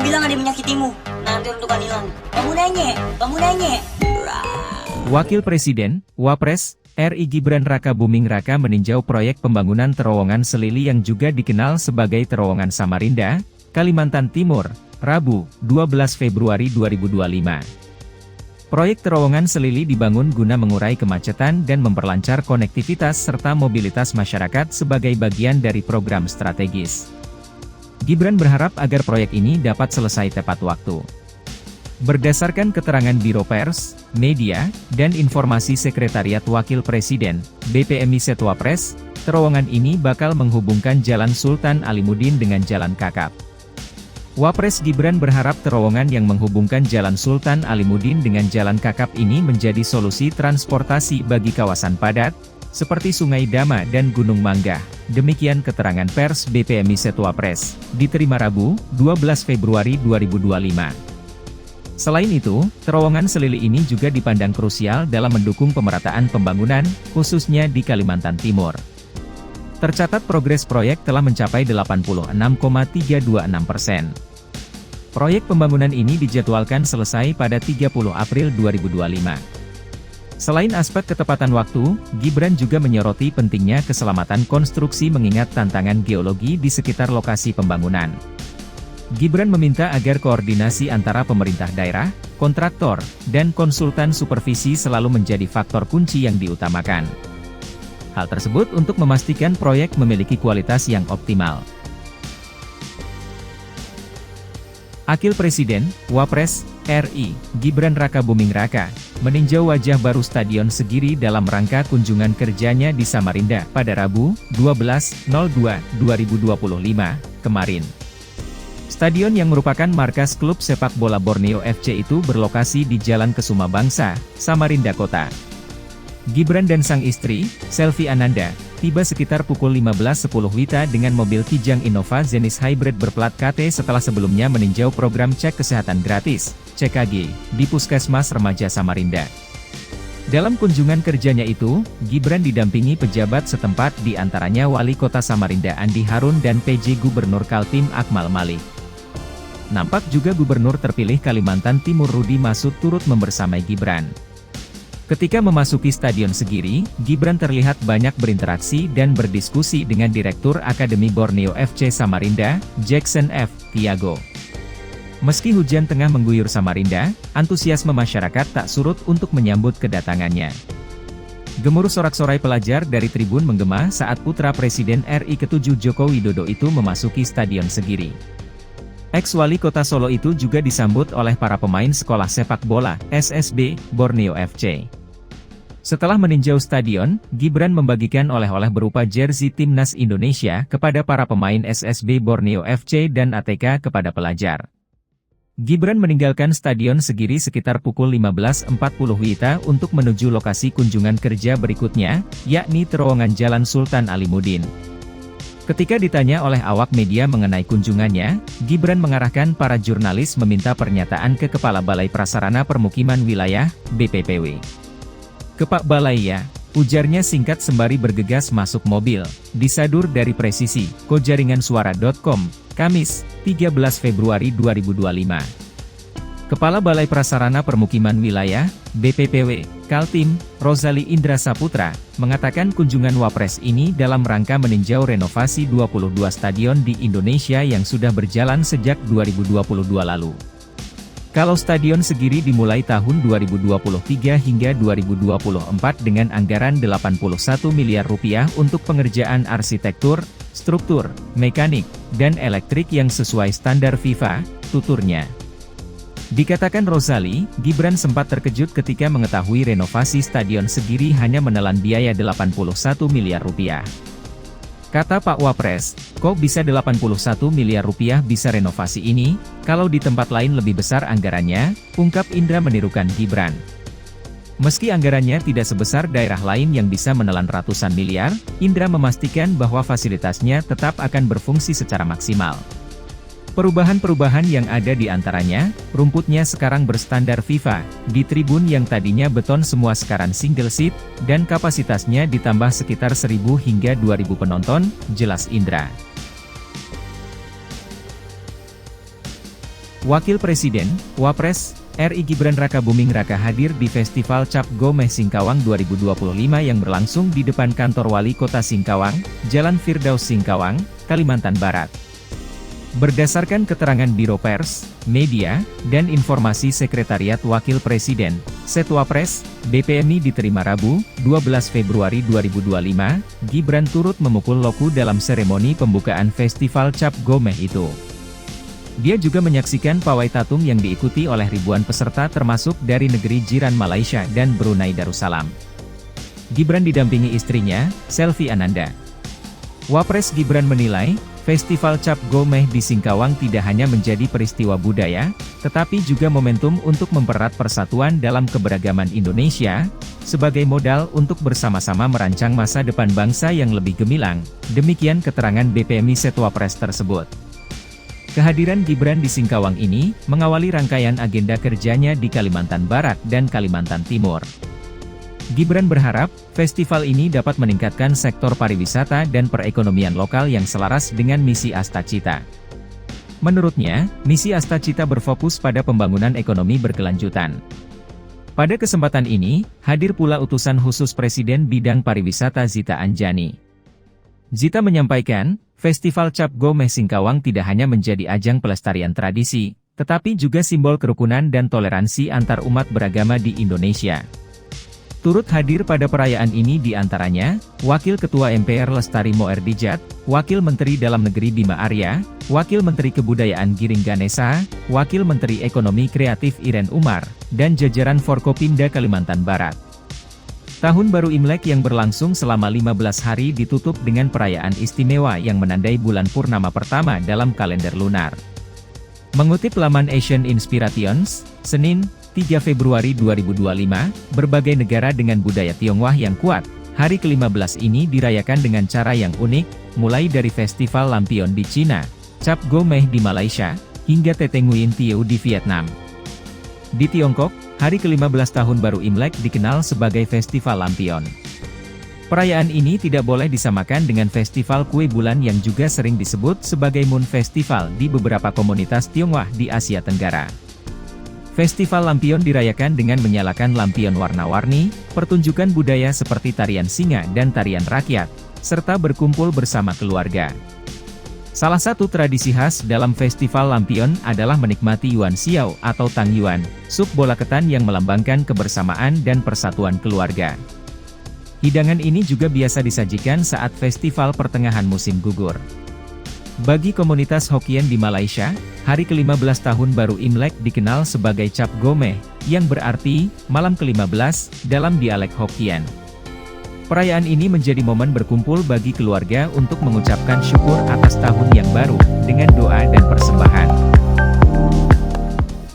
bilang ada menyakitimu. Nanti untuk hilang. Kamu nanya. Wakil Presiden, Wapres, RI Gibran Raka Buming Raka meninjau proyek pembangunan terowongan Selili yang juga dikenal sebagai Terowongan Samarinda, Kalimantan Timur, Rabu, 12 Februari 2025. Proyek terowongan Selili dibangun guna mengurai kemacetan dan memperlancar konektivitas serta mobilitas masyarakat sebagai bagian dari program strategis. Gibran berharap agar proyek ini dapat selesai tepat waktu. Berdasarkan keterangan Biro Pers, Media, dan Informasi Sekretariat Wakil Presiden, BPMI Setwapres, terowongan ini bakal menghubungkan Jalan Sultan Alimuddin dengan Jalan Kakap. Wapres Gibran berharap terowongan yang menghubungkan Jalan Sultan Alimuddin dengan Jalan Kakap ini menjadi solusi transportasi bagi kawasan padat, seperti Sungai Dama dan Gunung Manggah. Demikian keterangan pers BPMI Setwapres, diterima Rabu, 12 Februari 2025. Selain itu, terowongan Selili ini juga dipandang krusial dalam mendukung pemerataan pembangunan, khususnya di Kalimantan Timur. Tercatat progres proyek telah mencapai 86,326%. Proyek pembangunan ini dijadwalkan selesai pada 30 April 2025. Selain aspek ketepatan waktu, Gibran juga menyoroti pentingnya keselamatan konstruksi mengingat tantangan geologi di sekitar lokasi pembangunan. Gibran meminta agar koordinasi antara pemerintah daerah, kontraktor, dan konsultan supervisi selalu menjadi faktor kunci yang diutamakan. Hal tersebut untuk memastikan proyek memiliki kualitas yang optimal. Wakil Presiden, Wapres, RI, Gibran Raka Buming Raka, meninjau wajah baru Stadion Segiri dalam rangka kunjungan kerjanya di Samarinda pada Rabu, 12.02.2025, kemarin. Stadion yang merupakan markas klub sepak bola Borneo FC itu berlokasi di Jalan Kesuma Bangsa, Samarinda Kota. Gibran dan sang istri, Selvi Ananda, tiba sekitar pukul 15.10 WITA dengan mobil Kijang Innova Zenis Hybrid berplat KT setelah sebelumnya meninjau program cek kesehatan gratis, CKG, di Puskesmas Remaja Samarinda. Dalam kunjungan kerjanya itu, Gibran didampingi pejabat setempat di antaranya Wali Kota Samarinda Andi Harun dan PJ Gubernur Kaltim Akmal Malik. Nampak juga Gubernur terpilih Kalimantan Timur Rudi Masud turut membersamai Gibran. Ketika memasuki Stadion Segiri, Gibran terlihat banyak berinteraksi dan berdiskusi dengan Direktur Akademi Borneo FC Samarinda, Jackson F. Tiago. Meski hujan tengah mengguyur Samarinda, antusiasme masyarakat tak surut untuk menyambut kedatangannya. Gemuruh sorak-sorai pelajar dari tribun menggema saat putra Presiden RI ke-7 Joko Widodo itu memasuki Stadion Segiri. Ex-wali kota Solo itu juga disambut oleh para pemain sekolah sepak bola, SSB, Borneo FC. Setelah meninjau stadion, Gibran membagikan oleh-oleh berupa jersey Timnas Indonesia kepada para pemain SSB Borneo FC dan ATK kepada pelajar. Gibran meninggalkan Stadion Segiri sekitar pukul 15.40 WITA untuk menuju lokasi kunjungan kerja berikutnya, yakni terowongan Jalan Sultan Alimuddin. Ketika ditanya oleh awak media mengenai kunjungannya, Gibran mengarahkan para jurnalis meminta pernyataan ke Kepala Balai Prasarana Permukiman Wilayah, BPPW. "Kepak Balai ya," ujarnya singkat sembari bergegas masuk mobil, disadur dari Presisi, Kojaringansuara.com, Kamis, 13 Februari 2025. Kepala Balai Prasarana Permukiman Wilayah, BPPW, Kaltim, Rozali Indra Saputra, mengatakan kunjungan Wapres ini dalam rangka meninjau renovasi 22 stadion di Indonesia yang sudah berjalan sejak 2022 lalu. Kalau Stadion Segiri dimulai tahun 2023 hingga 2024 dengan anggaran 81 miliar rupiah untuk pengerjaan arsitektur, struktur, mekanik, dan elektrik yang sesuai standar FIFA, tuturnya. Dikatakan Rozali, Gibran sempat terkejut ketika mengetahui renovasi Stadion Segiri hanya menelan biaya 81 miliar rupiah. Kata Pak Wapres, kok bisa 81 miliar rupiah bisa renovasi ini, kalau di tempat lain lebih besar anggarannya, ungkap Indra menirukan Gibran. Meski anggarannya tidak sebesar daerah lain yang bisa menelan ratusan miliar, Indra memastikan bahwa fasilitasnya tetap akan berfungsi secara maksimal. Perubahan-perubahan yang ada di antaranya, rumputnya sekarang berstandar FIFA, di tribun yang tadinya beton semua sekarang single seat, dan kapasitasnya ditambah sekitar 1.000 hingga 2.000 penonton, jelas Indra. Wakil Presiden, Wapres, RI Gibran Rakabuming Raka hadir di Festival Cap Gomeh Singkawang 2025 yang berlangsung di depan kantor Wali Kota Singkawang, Jalan Firdaus Singkawang, Kalimantan Barat. Berdasarkan keterangan Biro Pers, Media, dan Informasi Sekretariat Wakil Presiden, Setwapres, BPMI diterima Rabu, 12 Februari 2025, Gibran turut memukul loku dalam seremoni pembukaan Festival Cap Gomeh itu. Dia juga menyaksikan pawai tatung yang diikuti oleh ribuan peserta termasuk dari negeri jiran Malaysia dan Brunei Darussalam. Gibran didampingi istrinya, Selvi Ananda. Wapres Gibran menilai, Festival Cap Gomeh di Singkawang tidak hanya menjadi peristiwa budaya, tetapi juga momentum untuk mempererat persatuan dalam keberagaman Indonesia, sebagai modal untuk bersama-sama merancang masa depan bangsa yang lebih gemilang. Demikian keterangan BPMI Setwapres tersebut. Kehadiran Gibran di Singkawang ini, mengawali rangkaian agenda kerjanya di Kalimantan Barat dan Kalimantan Timur. Gibran berharap, festival ini dapat meningkatkan sektor pariwisata dan perekonomian lokal yang selaras dengan misi Astacita. Menurutnya, misi Astacita berfokus pada pembangunan ekonomi berkelanjutan. Pada kesempatan ini, hadir pula utusan khusus Presiden Bidang Pariwisata Zita Anjani. Zita menyampaikan, Festival Cap Gomeh Singkawang tidak hanya menjadi ajang pelestarian tradisi, tetapi juga simbol kerukunan dan toleransi antar umat beragama di Indonesia. Turut hadir pada perayaan ini diantaranya, Wakil Ketua MPR Lestari Moerdijat, Wakil Menteri Dalam Negeri Bima Arya, Wakil Menteri Kebudayaan Giring Ganesa, Wakil Menteri Ekonomi Kreatif Iren Umar, dan jajaran Forkopimda Kalimantan Barat. Tahun Baru Imlek yang berlangsung selama 15 hari ditutup dengan perayaan istimewa yang menandai bulan purnama pertama dalam kalender lunar. Mengutip laman Asian Inspirations, Senin, 3 Februari 2025, berbagai negara dengan budaya Tionghoa yang kuat, hari ke-15 ini dirayakan dengan cara yang unik, mulai dari Festival Lampion di Cina, Cap Gomeh di Malaysia, hingga Tete Nguyen Thieu di Vietnam. Di Tiongkok, hari ke-15 Tahun Baru Imlek dikenal sebagai Festival Lampion. Perayaan ini tidak boleh disamakan dengan Festival Kue Bulan yang juga sering disebut sebagai Moon Festival di beberapa komunitas Tionghoa di Asia Tenggara. Festival Lampion dirayakan dengan menyalakan lampion warna-warni, pertunjukan budaya seperti tarian singa dan tarian rakyat, serta berkumpul bersama keluarga. Salah satu tradisi khas dalam Festival Lampion adalah menikmati Yuan Xiao atau Tang Yuan, sup bola ketan yang melambangkan kebersamaan dan persatuan keluarga. Hidangan ini juga biasa disajikan saat festival pertengahan musim gugur. Bagi komunitas Hokkien di Malaysia, hari ke-15 Tahun Baru Imlek dikenal sebagai Cap Gomeh, yang berarti malam ke-15 dalam dialek Hokkien. Perayaan ini menjadi momen berkumpul bagi keluarga untuk mengucapkan syukur atas tahun yang baru, dengan doa dan persembahan.